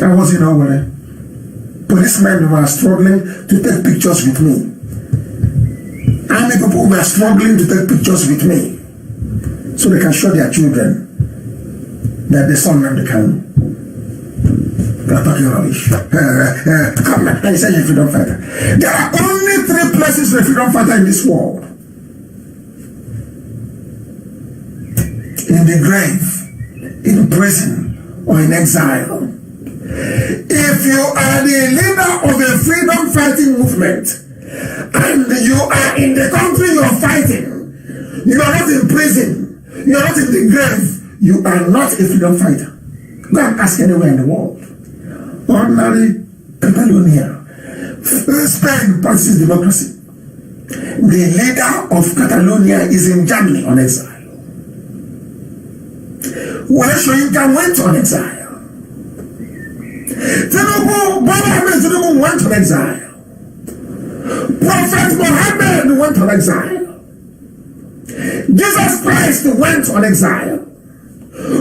I was in Owerri. Policemen were struggling to take pictures with me. Army people were struggling to take pictures with me so they can show their children that the son of the Kanu. They are talking rubbish. Come on, I say you're a freedom fighter. There are only 3 places for a freedom fighter in this world: in the grave, in prison, or in exile. If you are the leader of a freedom fighting movement and you are in the country you are fighting, you are not in prison, you are not in the grave, you are not a freedom fighter. Go and ask anywhere in the world. Ordinary Catalonia, Spain practices democracy. The leader of Catalonia is in Germany on exile. Wole Soyinka went on exile. Tinubu went on exile. Prophet Muhammad went on exile. Jesus Christ went on exile.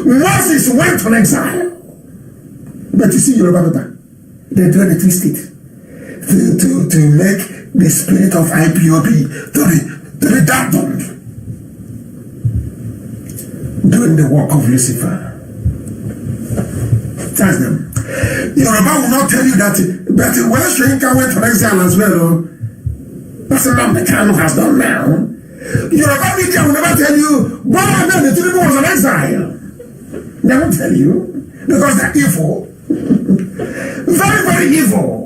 Moses went on exile. But you see, Yoruba people, they do the twist it to make the spirit of IPOB to be dampened, doing the work of Lucifer. Tell them. Yoruba will not tell you that, but Wole Soyinka went on exile as well. That's what the Kanu has done now. Yoruba media will never tell you, Bola Ahmed Tinubu was on exile. They won't tell you because they're evil. Very, very evil.